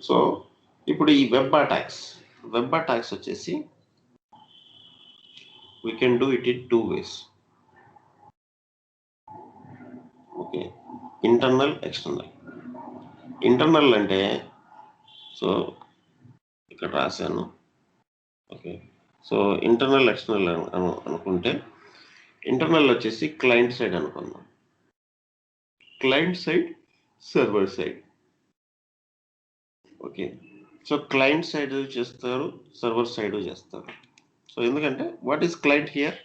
So ఇప్పుడు ఈ web attacks వచ్చేసి we can do it in two ways. Okay, internal external. Internal అంటే so ఇక్కడ రాశాను. ఓకే, సో ఇంటర్నల్ ఎక్స్టర్నల్ అనుకుంటే ఇంటర్నల్ వచ్చేసి క్లయింట్ సైడ్ అనుకుందాం, client side, server side. Okay, so client side చేస్తారు, సర్వర్ సైడ్ చేస్తారు. So ఎందుకంటే what is client here?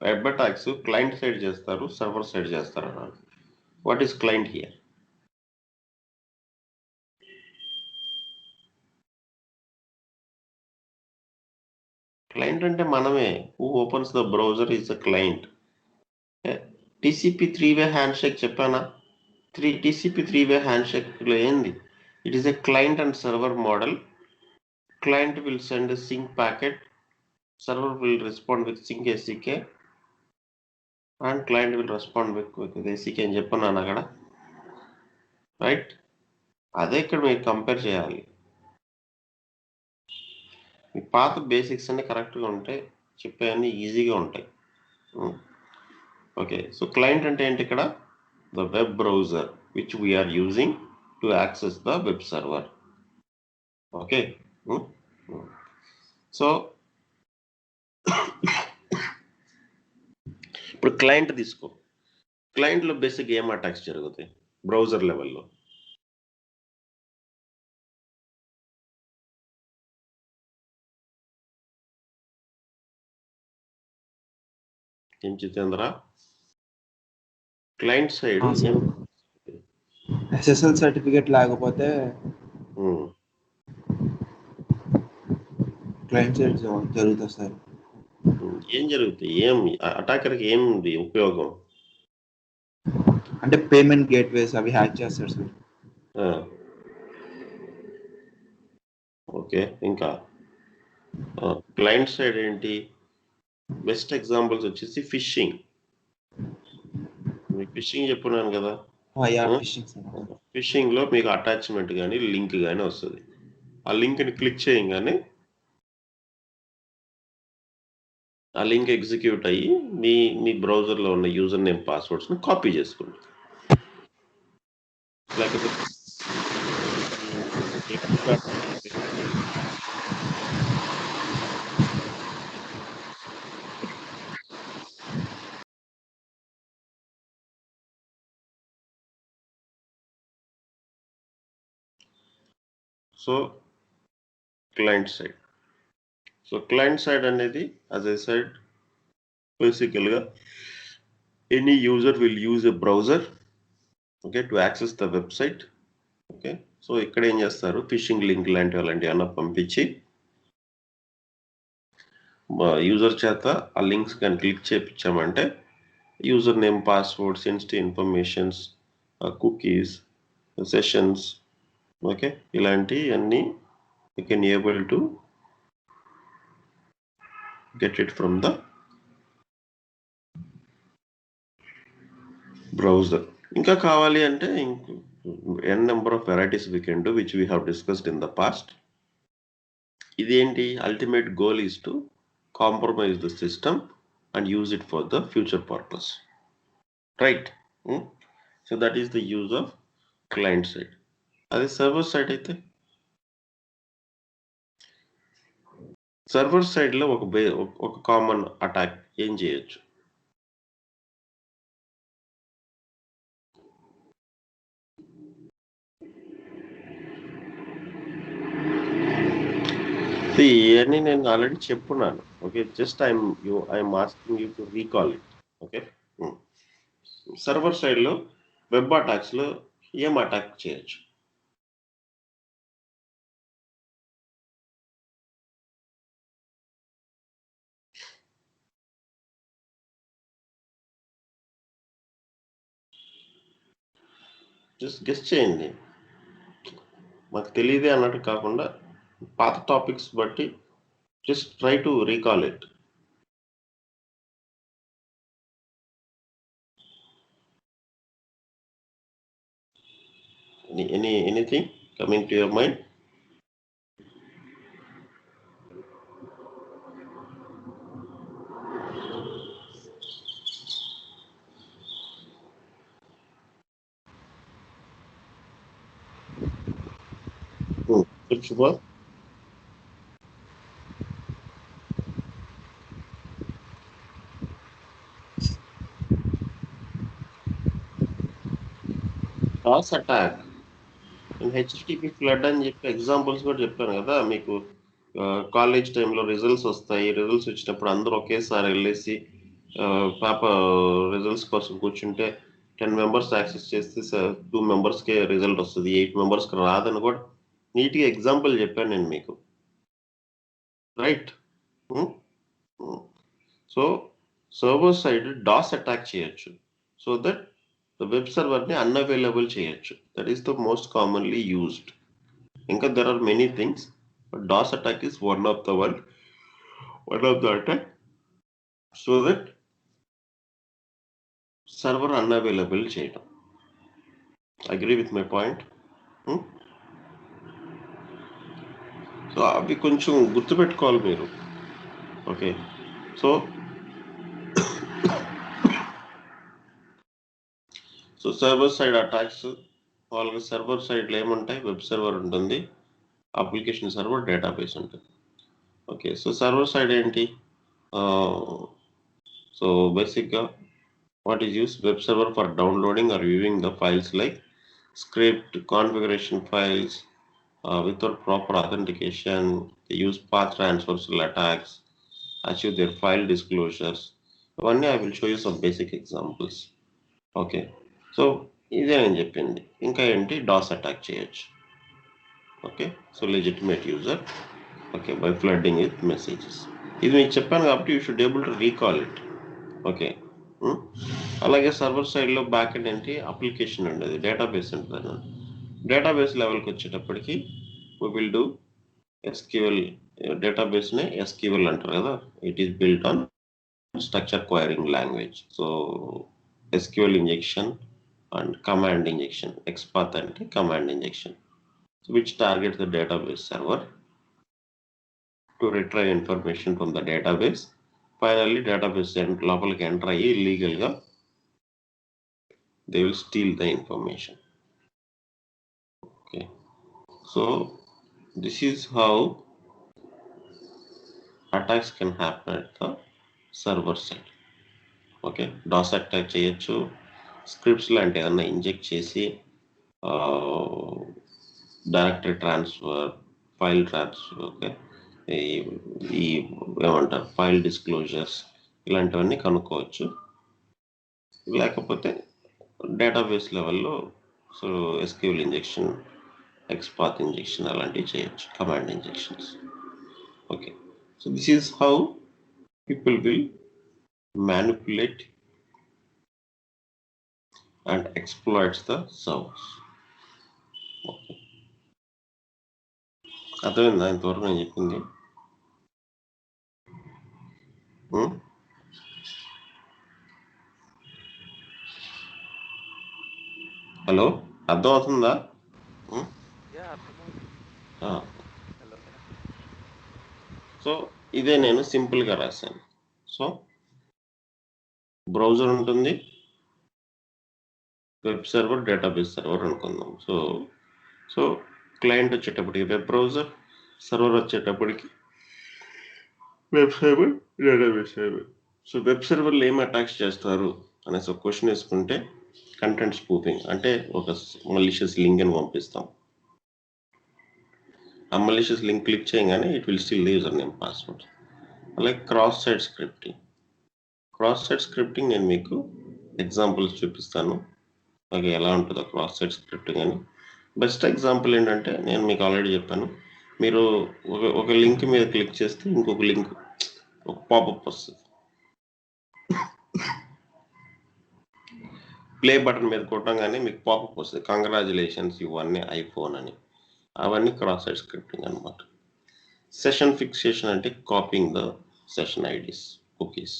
Web attacks client side చేస్తారు, సర్వర్ సైడ్ చేస్తారు అన్నారు. What is client here? Client అంటే మనమే. Who opens the browser is the client. TCP 3-వే hand shake చెప్పానా? టీసీపీ 3-వే హ్యాండ్ షేక్లో ఏంది? It is a client and server model. Client will send a sync packet, server will respond with sync SCK, and client will respond with SCK అని చెప్పన్నాను అక్కడ, right? అదే ఇక్కడ మీరు కంపేర్ చేయాలి. మీ పాత బేసిక్స్ అన్ని కరెక్ట్గా ఉంటే చెప్పేవన్నీ ఈజీగా ఉంటాయి. ఓకే, సో క్లయింట్ అంటే ఏంటి ఇక్కడ? The web browser which we are using to access the web server. Okay, so ఇప్పుడు క్లయింట్ తీసుకో. క్లయింట్లో బేసిక్ ఏం అటాక్స్ జరుగుతాయి బ్రౌజర్ లెవెల్లో? ఏం Jitendra? Client side SSL certificate లేకపోతే క్లయింట్ సైడ్ జరుగుతుంది సార్. ఏం జరుగుతాయి? ఏం అటాకర్కి ఏముంది ఉపయోగం? అంటే పేమెంట్ గేట్వేస్ అవి హ్యాక్ చేస్తారు సార్. ఓకే, ఇంకా క్లయింట్ సైడ్ ఏంటి? బెస్ట్ ఎగ్జాంపుల్స్ వచ్చేసి ఫిషింగ్. మీకు ఫిషింగ్ చెప్పున్నాను కదా. ఫిషింగ్ లో మీకు అటాచ్మెంట్ కానీ లింక్ కానీ వస్తుంది. ఆ లింక్ని క్లిక్ చేయగానే ఆ లింక్ ఎగ్జిక్యూట్ అయ్యి మీ బ్రౌజర్లో ఉన్న యూజర్ నేమ్ పాస్వర్డ్స్ని కాపీ చేసుకోండి. లేకపోతే so client side. So client side అనేది, యాజ్ ఐ సెడ్, బేసికల్గా any user will use a browser, okay, to access the website. Okay, so ఇక్కడ ఏం చేస్తారు? ఫిషింగ్ లింక్ అలాంటివి ఏమన్నా పంపించి యూజర్ చేత ఆ లింక్స్ కానీ క్లిక్ చేయించామంటే user name, password, sensitive informations, cookies, sessions, okay, ఇలాంటివన్నీ you can able to get it from the browser. ఇంకా కావాలి అంటే n number of varieties we can do, which we have discussed in the past. ఇదేంటి? ultimate goal is to compromise the system and use it for the future purpose, right? So that is the use of client side. అదే server side అయితే, server సైడ్లో ఒక common attack ఏం చేయొచ్చు? ఇవన్నీ నేను already చెప్పున్నాను. Okay, just I'm asking you to recall it. Okay, server సైడ్లో వెబ్ అటాక్స్లో ఏం అటాక్ చేయొచ్చు? జస్ట్ గెస్ట్ చేయండి. మాకు తెలియదే అన్నట్టు కాకుండా పాత టాపిక్స్ బట్టి just try to recall it. Anything coming to your mind? Shubha? DOS attack. నేను హెచ్టిటిపి ఫ్లడ్ అని చెప్పి ఎగ్జాంపుల్స్ కూడా చెప్పాను కదా మీకు. కాలేజ్ టైంలో రిజల్ట్స్ వస్తాయి. రిజల్ట్స్ వచ్చినప్పుడు అందరూ ఒకేసారి వెళ్ళేసి పాప రిజల్ట్స్ కోసం కూర్చుంటే 10 మెంబర్స్ యాక్సెస్ చేస్తే 2 మెంబర్స్కే రిజల్ట్ వస్తుంది, 8 మెంబర్స్కి రాదని కూడా నీట్గా ఎగ్జాంపుల్ చెప్పాను నేను మీకు. Right. So server side DoS attack చేయొచ్చు, సో దట్ ద వెబ్ సర్వర్ని అన్అవైలబుల్ చేయొచ్చు. That is the most commonly used. ఇంకా there are many things, but DoS attack is one of the attack, so that server unavailable చేయడం. Agree with my point? So అవి కొంచెం గుర్తుపెట్టుకోవాలి మీరు. Okay, so server side attacks వాళ్ళకి సర్వర్ సైడ్లో ఏముంటాయి? వెబ్ సర్వర్ ఉంటుంది, అప్లికేషన్ సర్వర్, డేటాబేస్ ఉంటుంది. ఓకే, సో సర్వర్ సైడ్ ఏంటి? సో బేసిక్గా what is used? Web server for downloading or viewing the files like script, configuration files. Without proper authentication, they use path transversal attacks, achieve their file disclosures. One day I will show you some basic examples. Okay, so ఇదే నేను చెప్పింది. ఇంకా ఏంటి? DOS attack చేయొచ్చు. Okay, so legitimate user, okay, by flooding with messages. ఇది మీకు చెప్పాను కాబట్టి you should able to recall it. Okay, అలాగే సర్వర్ సైడ్లో బ్యాక్ ఎండ్ ఏంటి? అప్లికేషన్ ఉండేది, డేటాబేస్ ఉంటుంది. డేటాబేస్ లెవెల్కి వచ్చేటప్పటికి we will do SQL. డేటాబేస్నే SQL అంటారు కదా. It is built on structure querying language. So SQL injection and command injection. XPath అంటే command injection, which targets the database server to retrieve information from the database. Finally database లోపలికి enter అయ్యి ఇల్లీగల్గా they will steal the information. Okay, so this is how attacks can happen at the server side. Okay, DOS attack చేయొచ్చు, scripts లాంటి ఏదన్నా inject చేసి directory transfer, file transfer, okay, ఈ ఏమంటారు, file disclosures, ఇలాంటివన్నీ కనుక్కోవచ్చు. లేకపోతే డేటాబేస్ లెవెల్లో so SQL injection, XPath injection అలాంటివి చేయొచ్చు, command injections. Okay, so this is how people will manipulate and exploits the servers. Okay, అర్థమైందా ఇంతవరకు నేను చెప్పింది? హలో, అర్థం అవుతుందా? సో ఇదే నేను సింపుల్గా రాశాను. సో బ్రౌజర్ ఉంటుంది, వెబ్ సర్వర్, డేటాబేస్ సర్వర్ అనుకుందాం. సో క్లయింట్ వచ్చేటప్పటికి వెబ్ బ్రౌజర్, సర్వర్ వచ్చేటప్పటికి web server, database server. So web సర్వర్లో ఏం అటాక్స్ చేస్తారు అనేసి ఒక క్వశ్చన్ వేసుకుంటే, కంటెంట్ స్పూఫింగ్ అంటే ఒక మలిషియస్ లింక్ అని పంపిస్తాం. ఆ మలిషియస్ లింక్ క్లిక్ చేయగానే it will steal user name, password. అలాగే cross site scripting. Cross site scripting నేను మీకు ఎగ్జాంపుల్స్ చూపిస్తాను, అలాగే ఎలా ఉంటుందో క్రాస్ సైట్ స్క్రిప్టింగ్ అని. బెస్ట్ ఎగ్జాంపుల్ ఏంటంటే నేను మీకు ఆల్రెడీ చెప్పాను, మీరు ఒక లింక్ మీద క్లిక్ చేస్తే ఇంకొక లింక్, ఒక పాపప్ వస్తుంది. ప్లే బటన్ మీద కొట్టంగానే మీకు పాపప్ వస్తుంది, కంగ్రాచులేషన్స్ ఇవన్నీ ఐఫోన్ అని. అవన్నీ క్రాస్ సైట్ స్క్రిప్టింగ్ అనమాట. సెషన్ ఫిక్సేషన్ అంటే copying the session IDs, cookies.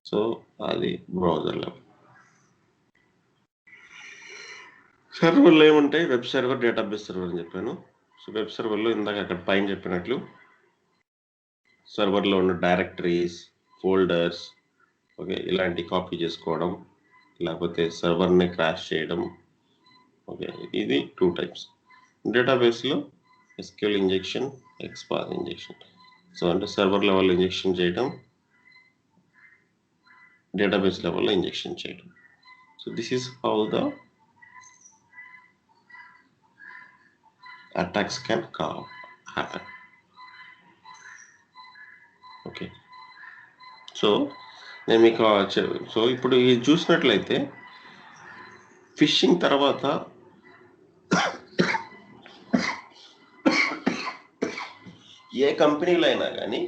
So అది బ్రౌజర్ లెవెల్. సర్వర్లో ఏముంటాయి? వెబ్ సర్వర్, డేటాబేస్ సర్వర్ అని చెప్పాను. సో వెబ్ సర్వర్లో ఇందాక అక్కడ పైన చెప్పినట్లు సర్వర్లో ఉన్న డైరెక్టరీస్, ఫోల్డర్స్, ఓకే, ఇలాంటి కాపీ చేసుకోవడం, లేకపోతే సర్వర్ని క్రాష్ చేయడం. ఓకే, ఇది 2 టైప్స్. డేటాబేస్లో ఎస్క్యూఎల్ ఇంజెక్షన్, ఎక్స్పార్ ఇంజెక్షన్. సో అంటే సర్వర్ లెవెల్ ఇంజెక్షన్ చేయడం, డేటాబేస్ లెవెల్లో ఇంజెక్షన్ చేయడం. So this is how the attacks can happen. Okay, so నేను మీకు సో ఇప్పుడు ఇది చూసినట్లయితే ఫిషింగ్ తర్వాత ఏ కంపెనీలో అయినా కానీ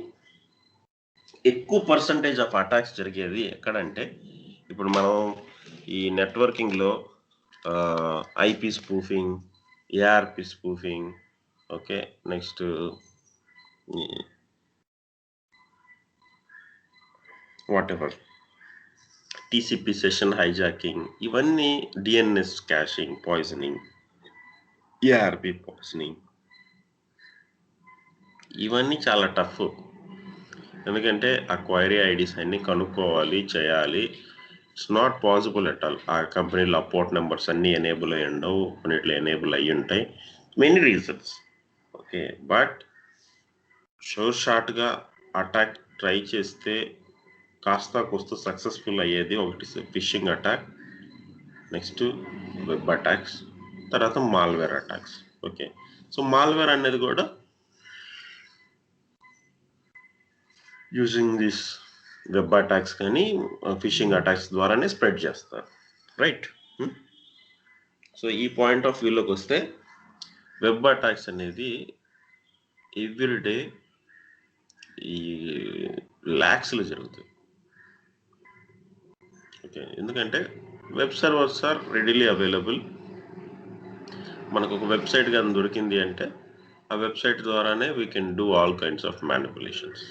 ఎక్కువ పర్సంటేజ్ ఆఫ్ అటాక్స్ జరిగేది ఎక్కడంటే, ఇప్పుడు మనం ఈ నెట్వర్కింగ్లో IP spoofing, ARP spoofing, okay, next whatever TCP session hijacking, ఇవన్నీ DNS caching, poisoning, ARP poisoning, ఇవన్నీ చాలా టఫ్. ఎందుకంటే ఆ క్వైరీ ఐడీస్ అన్నీ కనుక్కోవాలి, చేయాలి. It's not possible at all. ఆ కంపెనీలో ఆ పోర్ట్ నెంబర్స్ అన్నీ ఎనేబుల్ అయ్యి ఉండవు, కొన్నిట్లో ఎనేబుల్ అయ్యి ఉంటాయి, మెనీ రీజన్స్. ఓకే, బట్ షోర్ షార్ట్గా అటాక్ ట్రై చేస్తే కాస్త కోస్త సక్సెస్ఫుల్ అయ్యేది ఒకటి phishing attack, next web attacks, తర్వాత malware attacks. Okay, so malware అనేది కూడా యూజింగ్ దిస్ వెబ్ అటాక్స్ కానీ ఫిషింగ్ అటాక్స్ ద్వారానే స్ప్రెడ్ చేస్తారు, రైట్? సో ఈ పాయింట్ ఆఫ్ వ్యూలోకి వస్తే వెబ్ అటాక్స్ అనేది ఎవ్రీడే ఈ ల్యాక్స్లో జరుగుతాయి. ఓకే, ఎందుకంటే web servers are readily available. మనకు ఒక వెబ్సైట్ కానీ దొరికింది అంటే ఆ వెబ్సైట్ ద్వారానే we can do all kinds of manipulations.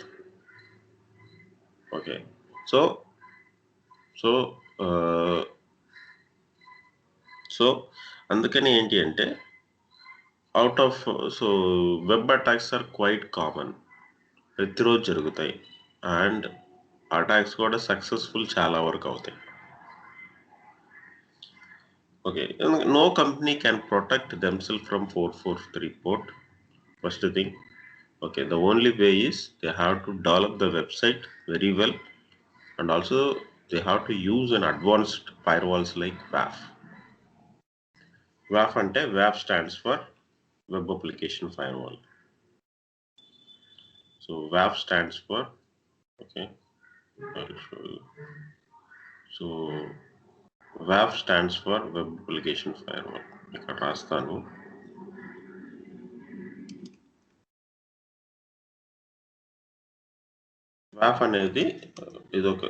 Okay, so so so అందుకని ఏంటి అంటే out of so web attacks are quite common, ప్రతిరోజు జరుగుతాయి, అండ్ అటాక్స్ కూడా సక్సెస్ఫుల్ చాలా వరకు అవుతాయి. Okay, no company can protect themself from 443 port, first thing. Okay, the only way is they have to develop the website very well, and also they have to use an advanced firewalls like WAF. WAF ante WAF stands for Web Application Firewall. So WAF stands for, okay, I'll show you. So WAF stands for Web Application Firewall. ఇక్కడ రాస్తాను. WAF అనేది ఇది ఒక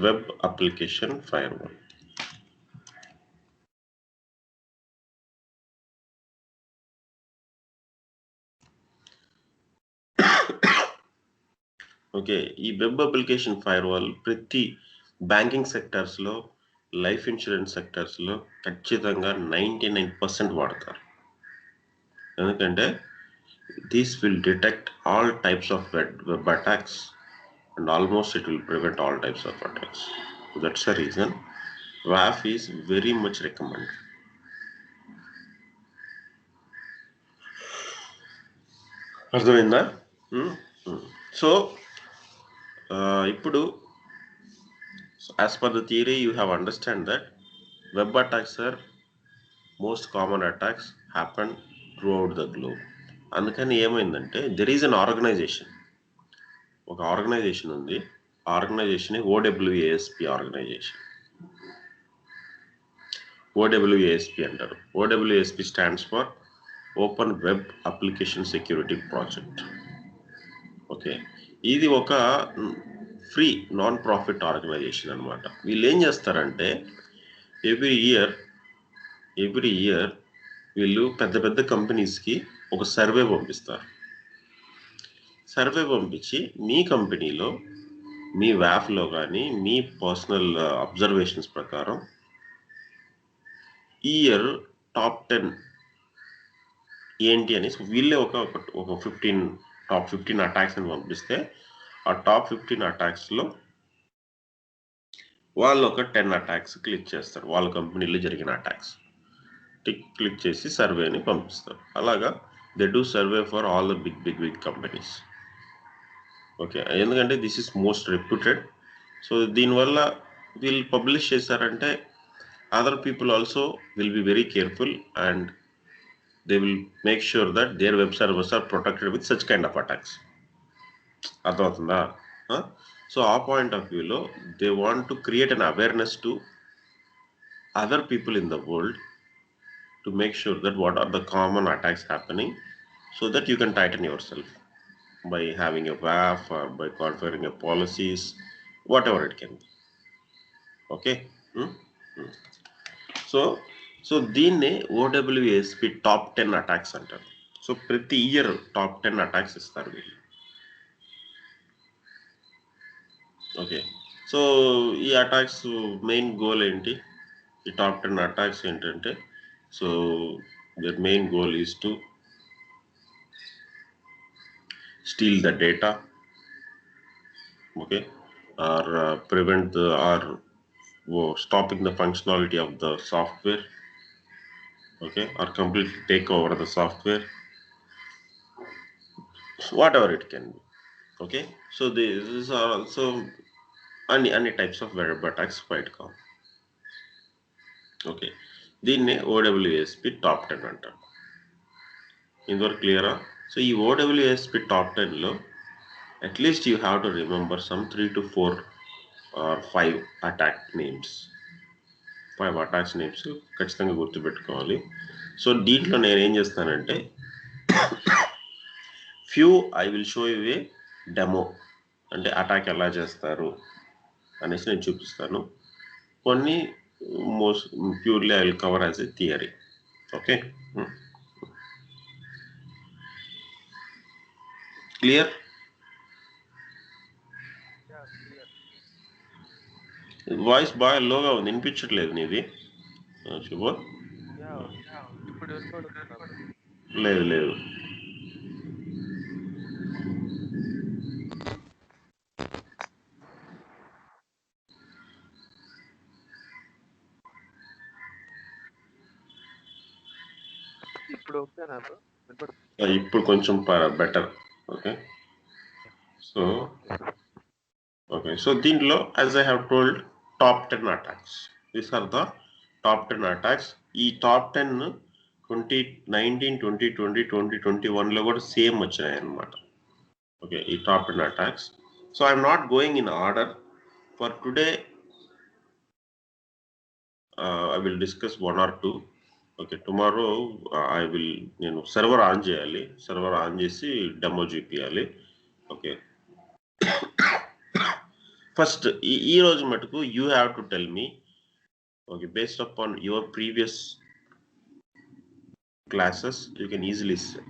web application firewall. Okay, ఈ web application firewall ప్రతి banking సెక్టర్స్లో, life insurance సెక్టర్స్లో ఖచ్చితంగా 99% వాడతారు. ఎందుకంటే this will detect all types of web attacks and almost it will prevent all types of attacks. That's the reason WAF is very much recommended. అర్థమైందా? So ఇప్పుడు as per the theory you have understand that web attacks are most common attacks happen throughout the globe. అందుకని ఏమైందంటే there is an organization, ఒక organisation ఉంది, organisation OWASP organisation. OWASP అంటారు. OWASP stands for open web application security project. Okay, ఇది ఒక free non profit organisation అనమాట. వీళ్ళు ఏం చేస్తారంటే ఎవ్రీ ఇయర్ వీళ్ళు పెద్ద పెద్ద కంపెనీస్కి ఒక సర్వే పంపిస్తారు. సర్వే పంపించి మీ కంపెనీలో, మీ వ్యాఫ్లో కానీ మీ పర్సనల్ అబ్జర్వేషన్స్ ప్రకారం ఈ ఇయర్ టాప్ 10 ఏంటి అని వీళ్ళే ఒక 15 టాప్ 15 అటాక్స్ అని పంపిస్తే ఆ టాప్ 15 అటాక్స్లో వాళ్ళు ఒక 10 అటాక్స్ క్లిక్ చేస్తారు, వాళ్ళ కంపెనీలో జరిగిన అటాక్స్ క్లిక్ చేసి సర్వేని పంపిస్తారు. అలాగా they do survey for all the big companies. Okay, ఎందుకంటే this is most reputed. So దీనివల్ల వీళ్ళు పబ్లిష్ చేశారంటే other people also will be very careful and they will make sure that their web servers are protected with such kind of attacks. అర్థమవుతుందా? So ఆ point of వ్యూలో they want to create an awareness to other people in the world to make sure that what are the common attacks happening so that you can tighten yourself by having a WAF or by configuring a policies, whatever it can be. Okay. So దీన్నే OWASP top 10 attacks అంటారు. So ప్రతి year top 10 attacks ఇస్తారు వీళ్ళు. Okay, so ఈ attacks main goal ఏంటి? ఈ top 10 attacks ఏంటంటే, so their main goal is to steal the data, okay, or prevent or stopping the functionality of the software, okay, or completely take over the software, whatever it can be. Okay, so these are also any types of web attacks quite common. Okay, దీన్నే OWASP top 10 అంటారు. ఇంతవరకు క్లియరా? So ఈ OWASP top 10లో at least you have to remember some 3 to 4 or 5 attack names. 5 attacks names ఖచ్చితంగా గుర్తుపెట్టుకోవాలి. So దీంట్లో నేను ఏం చేస్తానంటే few I will show you a demo, అంటే అటాక్ ఎలా చేస్తారు అనేసి నేను చూపిస్తాను. కొన్ని most purely I will cover as a theory. Okay, clear? Voice బాగా లోగా ఉంది, వినిపించట్లేదు నీది శుభ. లేదు లేదు, ఇప్పుడు కొంచెం better. Okay, so okay, so దీంట్లో as I have told top 10 attacks. These are the top 10 attacks. ఈ టాప్ 10 2019, 2020, 2021లో కూడా సేమ్ వచ్చినాయి అన్నమాట. ఓకే, ఈ top 10 attacks. So I'm not going in order. For today I will discuss 1 or 2. Okay, tomorrow నేను server on చేయాలి, server on చేసి demo చూపించాలి. ఓకే, ఫస్ట్ ఈ రోజు మటుకు you have to tell me, okay, based upon your previous classes you can easily say.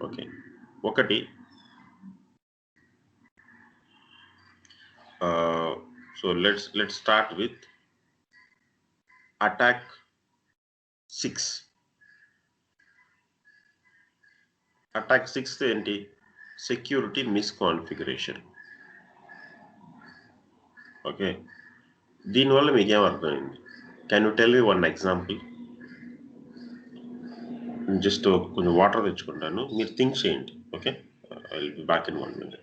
Okay, ఒకటి so let's start with attack 6. Attack 6 ఏంటి? Security misconfiguration. Okay, దీనివల్ల మీకేం అర్థమైంది? Can you tell me one example? Just కొంచెం water తెచ్చుకుంటాను, మీరు think చేయండి. Okay, I will be back in 1 minute.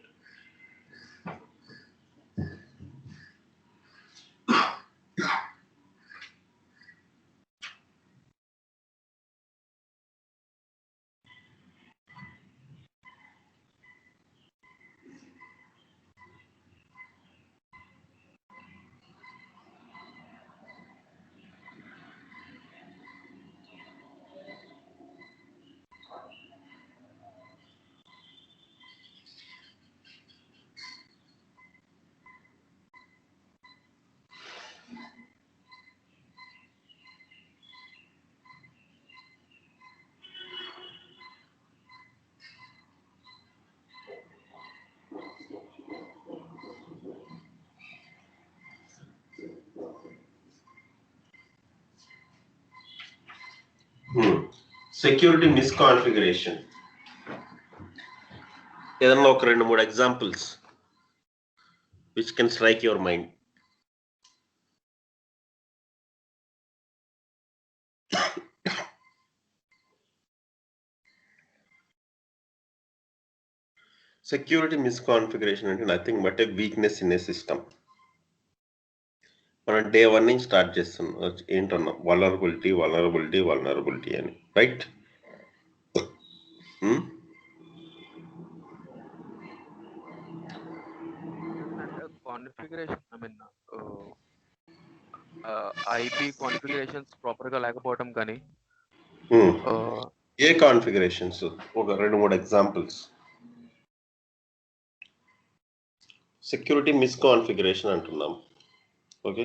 Security misconfiguration ఏదన్నా ఒక 2-3 examples which can strike your mind. Security misconfiguration అంటే nothing but a weakness in a system. మనం day 1 నుంచి start చేస్తున్నాం ఏంటన్నా వల్నరబిలిటీ అని, right? Configuration IP configurations proper గా లేకపోవడం కానీ ఏ కాన్ఫిగరేషన్స్ ఒక 2-3 ఎగ్జాంపుల్స్. సెక్యూరిటీ మిస్కాన్ఫిగరేషన్ అంటున్నాం. Okay,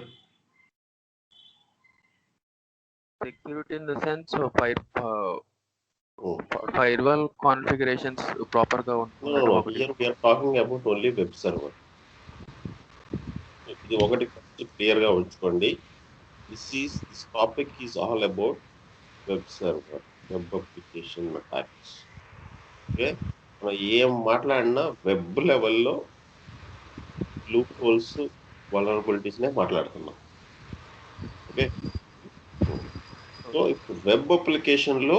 security in the sense firewall configurations proper గా ఉంటుంది. Talking about only web server. ఇది ఒకటి క్లియర్ గా ఉంచుకోండి. This topic is all about web server, web application attacks. Okay, మనం ఏం మాట్లాడినా వెబ్ లెవెల్లో లూప్ హోల్స్, వల్నరబిలిటీస్ నే మాట్లాడుతున్నాం. ఓకే, సో ఇప్పుడు వెబ్ అప్లికేషన్ లో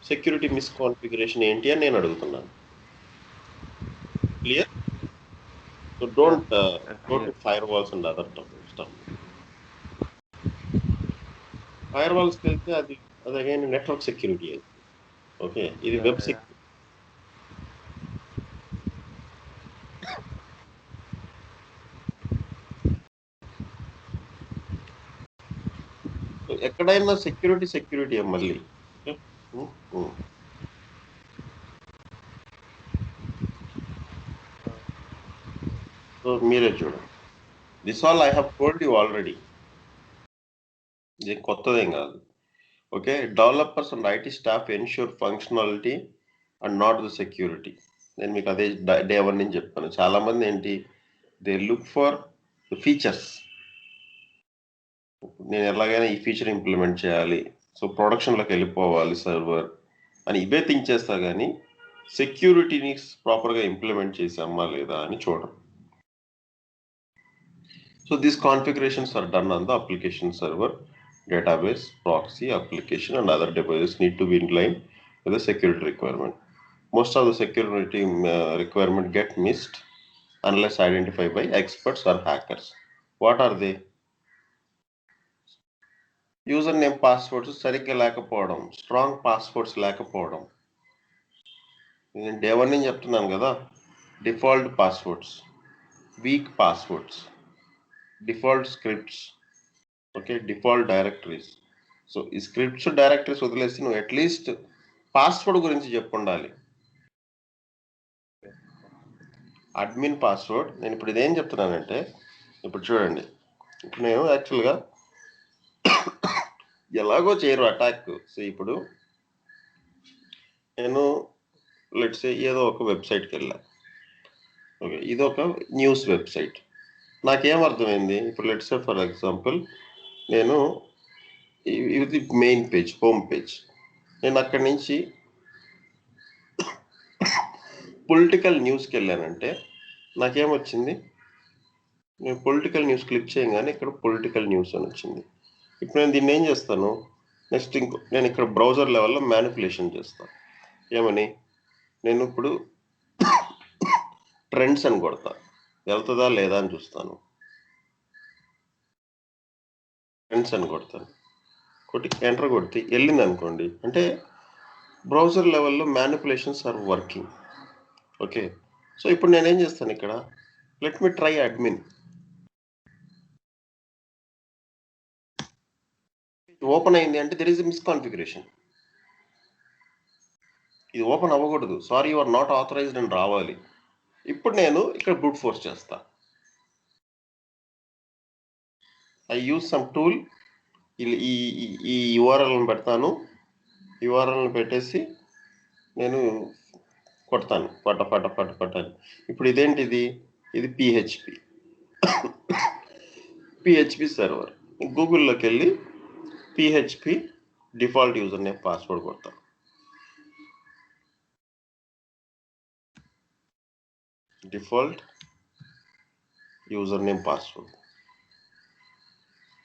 సెక్యూరిటీ మిస్కాన్ఫిగరేషన్ ఏంటి అని నేను అడుగుతున్నాను. Clear? So don't go to firewalls and other stuff. ఫైర్వాల్స్కి వెళ్తే అది అగైన్ నెట్వర్క్ సెక్యూరిటీ. ఓకే, ఇది వెబ్ సెక్యూరిటీ. ఎక్కడైనా సెక్యూరిటీ మళ్ళీ. సో మీరే చూడండి. This all I have told you already. ఇది కొత్తదేం కాదు. Okay, developers and IT staff ensure functionality and not the security. నేను మీకు అదే డే 1 నుంచి చెప్పాను. చాలా మంది ఏంటి, they look for the features. నేను ఎలాగైనా ఈ ఫీచర్ ఇంప్లిమెంట్ చేయాలి, సో ప్రొడక్షన్లోకి వెళ్ళిపోవాలి సర్వర్ అని ఇవే థింక్ చేస్తా, కానీ సెక్యూరిటీని ప్రాపర్గా ఇంప్లిమెంట్ చేసామా లేదా అని చూడరు. So these configurations are done on the application server, database, proxy, application and other devices need to be in line with the security requirement. Most of the security requirement get missed unless identified by experts or hackers. What are they? Username passwords సరిగ్గా లేకపోవడం, strong passwords లేకపోవడం. నేను day 1 నుంచి చెప్తున్నాను కదా, default passwords, week passwords, default scripts, okay, default directories. So ఈ scripts directories వదిలేసి నువ్వు అట్లీస్ట్ పాస్వర్డ్ గురించి చెప్పుండాలి. Admin password. నేను ఇప్పుడు ఇదేం చెప్తున్నానంటే, ఇప్పుడు చూడండి, ఇప్పుడు నేను యాక్చువల్గా ఎలాగో చేయరు అటాక్. సో ఇప్పుడు నేను లెట్స్ సే ఏదో ఒక వెబ్సైట్కి వెళ్ళా. ఓకే, ఇది ఒక న్యూస్ వెబ్సైట్. నాకేం అర్థమైంది, ఇప్పుడు లెట్స్ సే ఫర్ ఎగ్జాంపుల్ నేను ఇది మెయిన్ పేజ్, హోమ్ పేజ్. నేను అక్కడి నుంచి పొలిటికల్ న్యూస్కి వెళ్ళానంటే నాకేమొచ్చింది, నేను పొలిటికల్ న్యూస్ క్లిక్ చేయగానే ఇక్కడ పొలిటికల్ న్యూస్ అని వచ్చింది. ఇప్పుడు నేను దీన్ని ఏం చేస్తాను, నెక్స్ట్ నేను ఇక్కడ బ్రౌజర్ లెవెల్లో మ్యానిపులేషన్ చేస్తాను. ఏమని, నేను ఇప్పుడు ట్రెండ్స్ అని కొడతా, వెళ్తుందా లేదా అని చూస్తాను. ట్రెండ్స్ అని కొడతాను, కొట్టి ఎంటర్ కొడితే వెళ్ళింది అనుకోండి, అంటే బ్రౌజర్ లెవెల్లో manipulations are working. Okay, so ఇప్పుడు నేనేం చేస్తాను, ఇక్కడ let me try admin. Open అయింది అంటే దెర్ ఈస్ ఎ మిస్కాన్ఫిగరేషన్. ఇది ఓపెన్ అవ్వకూడదు, sorry you are not authorized అని రావాలి. ఇప్పుడు నేను ఇక్కడ బ్రూట్ ఫోర్స్ చేస్తా. ఐ యూజ్ సమ్ టూల్, ఈ యూఆర్ఎల్ని పెడతాను, యూఆర్ఎల్ని పెట్టేసి నేను కొడతాను పట్ట అని. ఇప్పుడు ఇదేంటిది, ఇది పిహెచ్పి సర్వర్. గూగుల్లోకి వెళ్ళి PHP default user name password కొడతాను. Default user name password.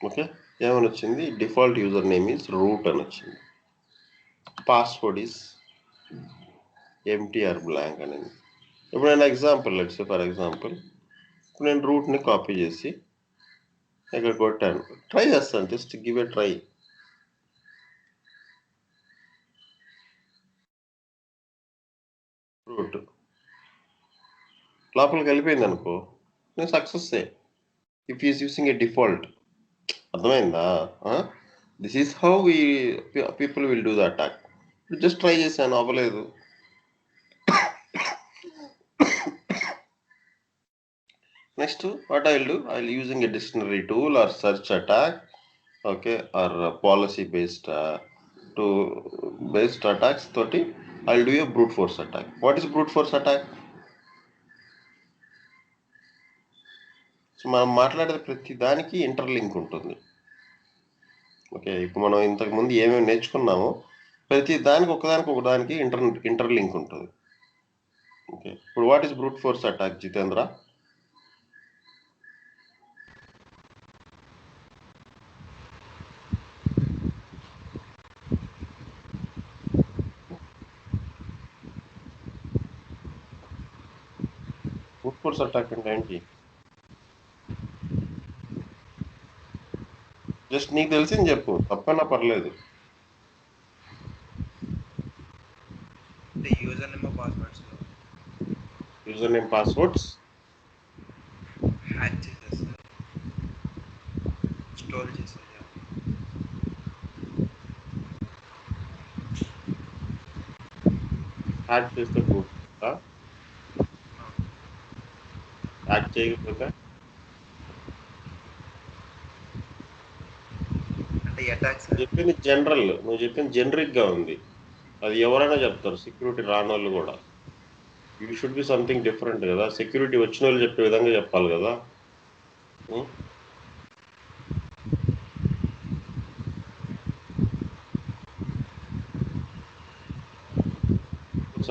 Okay, ఏమని వచ్చింది? Default user name is root అని వచ్చింది. Password is empty or blank అనేది. ఇప్పుడు నేను ఎగ్జాంపుల్ లెట్స్ ఫర్ ఎగ్జాంపుల్ ఇప్పుడు నేను రూట్ని కాపీ చేసి ఇక్కడ కొట్టాను, ట్రై చేస్తాను, just give a try. Root లోపలికి వెళ్ళిపోయింది అనుకో, నేను success. If is using a default, అర్థమైందా? This is how people will do the attack. Just try చేశాను, అవ్వలేదు. Next what I will do, I will using a dictionary tool or search attack, okay, or policy based attacks తోటి I will do a brute force attack. What is brute force attack? So మనం మాట్లాడేది ప్రతి దానికి interlink ఉంటుంది. Okay, ఇప్పుడు మనం ఇంతకుముందు ఏమేమి నేర్చుకున్నామో ప్రతి దానికి ఒకదానికి ఇంటర్లింక్ ఉంటుంది. ఓకే, ఇప్పుడు what is brute force attack Jitendra? Brute force attack అంటే ఏంటి? జస్ట్ నీకు తెలిసింది చెప్పు, తప్పైనా పర్లేదు. User name passwords user name passwords hack చేసేస్తారు, స్టోర్ చేసేది. హ్యాక్ చేస్తే బ్రూట్ హ్యాక్ చేయకపోతే అంటే అటాక్స్ చెప్పింది జనరల్, నువ్వు చెప్పింది జనరిక్ గా ఉంది. అది ఎవరైనా చెప్తారు, సెక్యూరిటీ రాని వాళ్ళు కూడా. You should be something different కదా, సెక్యూరిటీ వచ్చిన వాళ్ళు చెప్పే విధంగా చెప్పాలి కదా.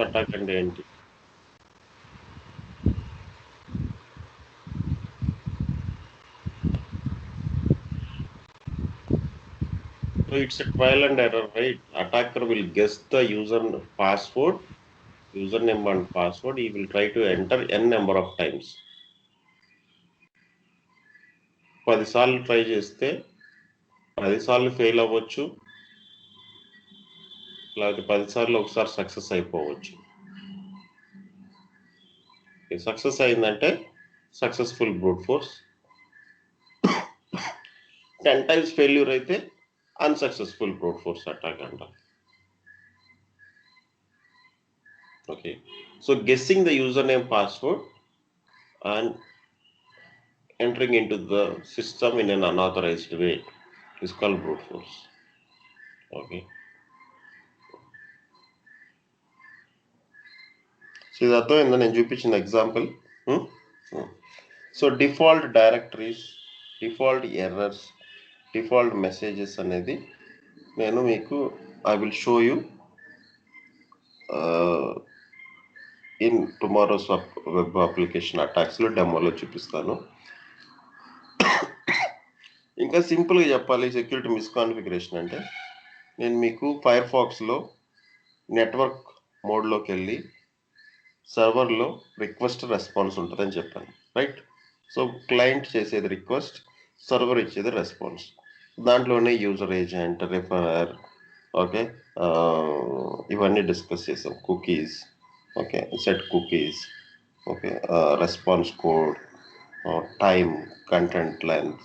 అటాక్ అంటే ఏంటి? So it's a trial and error, right? Attacker will guess the username and password. He will try to enter n number of times. 10 సార్లు ట్రై చేస్తే 10 సార్లు ఫెయిల్ అవ్వచ్చు, లేకపోతే 10 సార్లు ఒకసారి సక్సెస్ అయిపోవచ్చు. సక్సెస్ అయిందంటే successful brute force. 10 times failure అయితే అన్సక్సెస్ఫుల్ బ్రూట్ ఫోర్స్ అటాక్ అంట. Okay, so guessing the user name password and entering into the system in an unauthorized way is called brute force. Okay, so ఇది అర్థమైందా నేను చూపించిన example? So default directories, default errors, default messages అనేది నేను మీకు I will show you in tomorrow's web application అటాక్స్లో డెమోలో చూపిస్తాను. ఇంకా సింపుల్గా చెప్పాలి సెక్యూరిటీ మిస్కాన్ఫిగరేషన్ అంటే, నేను మీకు ఫైర్ ఫాక్స్లో నెట్వర్క్ మోడ్లోకి వెళ్ళి సర్వర్లో రిక్వెస్ట్ రెస్పాన్స్ ఉంటుందని చెప్పాను, రైట్? సో క్లయింట్ చేసేది రిక్వెస్ట్, సర్వర్ ఇచ్చేది రెస్పాన్స్. దాంట్లోనే యూజర్ ఏజెంట్, రిఫరర్, ఓకే, ఇవన్నీ డిస్కస్ చేసాం. Cookies, okay, set cookies, okay, response code, time, content length,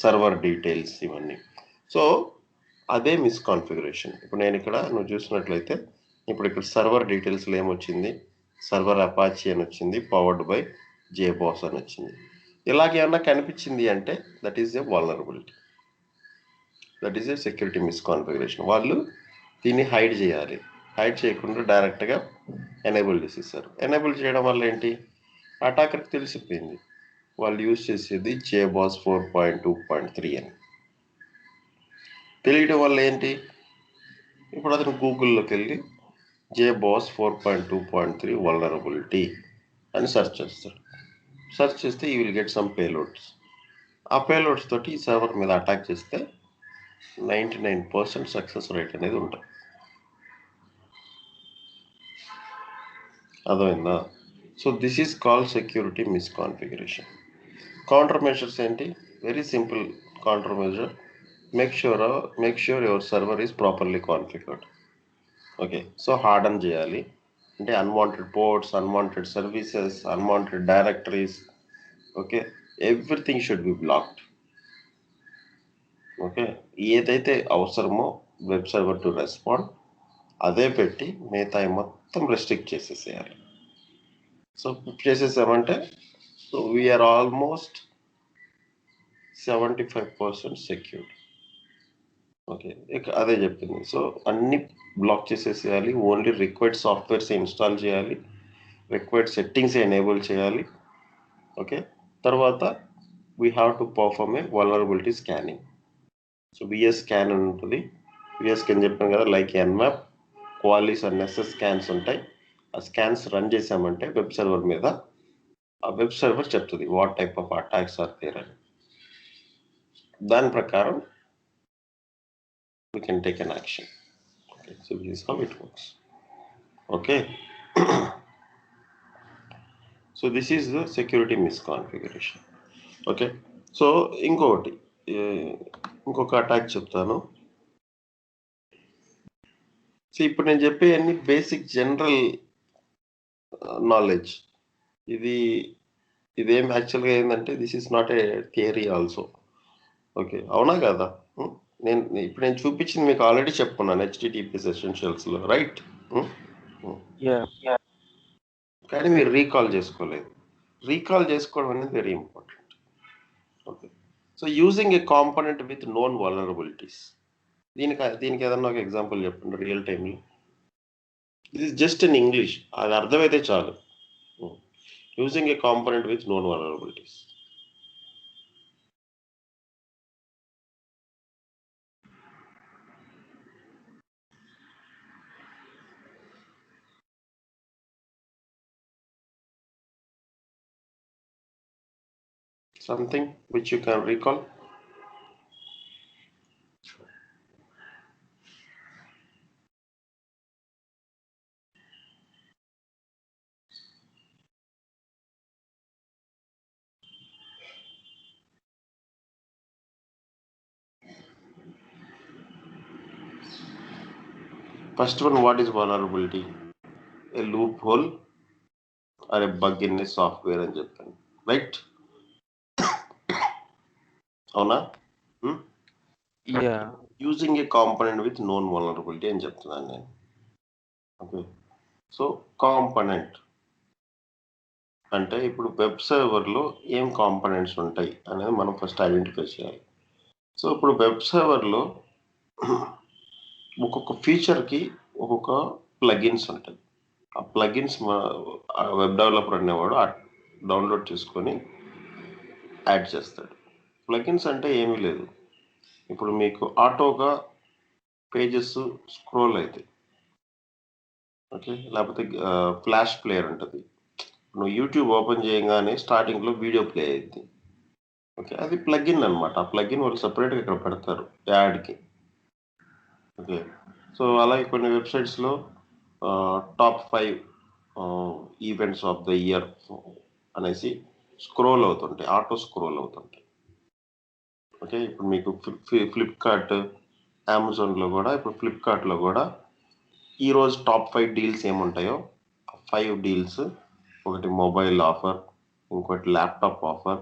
server details, ఇవన్నీ. సో అదే మిస్కాన్ఫిగరేషన్. ఇప్పుడు నేను ఇక్కడ నువ్వు చూసినట్లయితే ఇప్పుడు ఇక్కడ సర్వర్ డీటెయిల్స్లో ఏమొచ్చింది? సర్వర్ అపాచీ అని వచ్చింది, పవర్డ్ బై జేబాస్ అని వచ్చింది. ఇలాగేమన్నా కనిపించింది అంటే that is a vulnerability, that is a security misconfiguration. వాళ్ళు దీన్ని హైడ్ చేయాలి. హైడ్ చేయకుండా డైరెక్ట్గా ఎనేబుల్ చేసేసారు. ఎనేబుల్ చేయడం వల్ల ఏంటి? అటాకర్కి తెలిసిపోయింది వాళ్ళు యూజ్ చేసేది జేబాస్ 4.2.3 అని. తెలియడం వల్ల ఏంటి? ఇప్పుడు అతను గూగుల్లోకి వెళ్ళి జేబాస్ 4.2.3 వల్నరబిలిటీ అని సెర్చ్ చేస్తాడు. సెర్చ్ చేస్తే ఈ విల్ గెట్ సమ్ పేలోడ్స్. ఆ పేలోడ్స్ తోటి ఈ సర్వర్ మీద అటాక్ చేస్తే 99% సక్సెస్ రేట్ అనేది ఉంటుంది. అర్థమైందా? So this is called security misconfiguration. Counter measures ఏంటి? Very simple counter measure. Make sure your server is properly configured. Okay, so harden చేయాలి. అంటే unwanted ports, unwanted services, unwanted directories, okay, everything should be blocked. Okay, ఏదైతే అవసరమో web server to respond అదే పెట్టి మిగతా మొత్తం restrict చేసేసేయాలి. So చేసేసామంటే so we're almost 75% secured. Okay, ఇక అదే చెప్పింది. సో అన్ని బ్లాక్ చేసేసేయాలి. ఓన్లీ రిక్వైర్డ్ సాఫ్ట్వేర్స్ ఇన్స్టాల్ చేయాలి, రిక్వైర్డ్ సెట్టింగ్స్ ఎనేబుల్ చేయాలి. ఓకే, తర్వాత we have to perform a vulnerability scanning. So VS scan అని ఉంటుంది. విఎస్ స్కాన్ చెప్పాను కదా, like Nmap, Qualys and SS scans ఉంటాయి. ఆ స్కాన్స్ రన్ చేసామంటే వెబ్ సర్వర్ మీద, ఆ వెబ్ సర్వర్ చెప్తుంది what type of attacks are there అని. దాని ప్రకారం we can take an action. Okay, so this is how it works. Okay. So this is the security misconfiguration. Okay, so ఇంకొక attack చెప్తాను. So ఇప్పుడు నేను చెప్పే అన్ని బేసిక్ జనరల్ నాలెడ్జ్. ఇదేం యాక్చువల్గా ఏంటంటే this is not a theory also. Okay, అవునా కదా? ఇప్పుడు నేను చూపించింది మీకు ఆల్రెడీ చెప్పుకున్నాను HTTPS ఎసెన్షియల్స్లో, రైట్? కానీ మీరు రీకాల్ చేసుకోలేదు. రీకాల్ చేసుకోవడం అనేది very important. Okay, so using a component with known vulnerabilities. దీనికి ఏదన్నా ఒక ఎగ్జాంపుల్ చెప్పండి రియల్ టైంలో. ఇది జస్ట్ ఇన్ ఇంగ్లీష్, అది అర్థమైతే చాలు. Using a component with known vulnerabilities. Something which you can recall. First one, what is vulnerability? A loophole or a bug in a software అని చెప్పాను, రైట్? అవునా? Using a component with known vulnerability అని చెప్తున్నాను నేను. Okay, so component అంటే ఇప్పుడు web సర్వర్లో ఏం కాంపోనెంట్స్ ఉంటాయి అనేది మనం ఫస్ట్ ఐడెంటిఫై చేయాలి. సో ఇప్పుడు వెబ్ సర్వర్లో ఒక్కొక్క ఫీచర్కి ఒక్కొక్క ప్లగిన్స్ ఉంటాయి. ఆ ప్లగిన్స్ వెబ్ డెవలపర్ అనేవాడు డౌన్లోడ్ చేసుకొని యాడ్ చేస్తాడు. ప్లగిన్స్ అంటే ఏమీ లేదు, ఇప్పుడు మీకు ఆటోగా పేజెస్ స్క్రోల్ అవుతాయి. ఓకే, లేకపోతే ఫ్లాష్ ప్లేయర్ ఉంటుంది. నువ్వు యూట్యూబ్ ఓపెన్ చేయగానే స్టార్టింగ్లో వీడియో ప్లే అయింది. ఓకే, అది ప్లగిన్ అనమాట. ఆ ప్లగిన్ వాళ్ళు సపరేట్గా ఇక్కడ పెడతారు యాడ్కి. ఓకే, సో అలాగే కొన్ని వెబ్సైట్స్లో top 5 events of the year అనేసి స్క్రోల్ అవుతుంటాయి, ఆటో స్క్రోల్ అవుతుంటాయి. ఓకే, ఇప్పుడు మీకు ఫ్లిప్కార్ట్, అమెజాన్లో కూడా, ఇప్పుడు ఫ్లిప్కార్ట్లో కూడా ఈరోజు టాప్ 5 డీల్స్ ఏముంటాయో 5 డీల్స్, ఒకటి మొబైల్ ఆఫర్, ఇంకోటి ల్యాప్టాప్ ఆఫర్,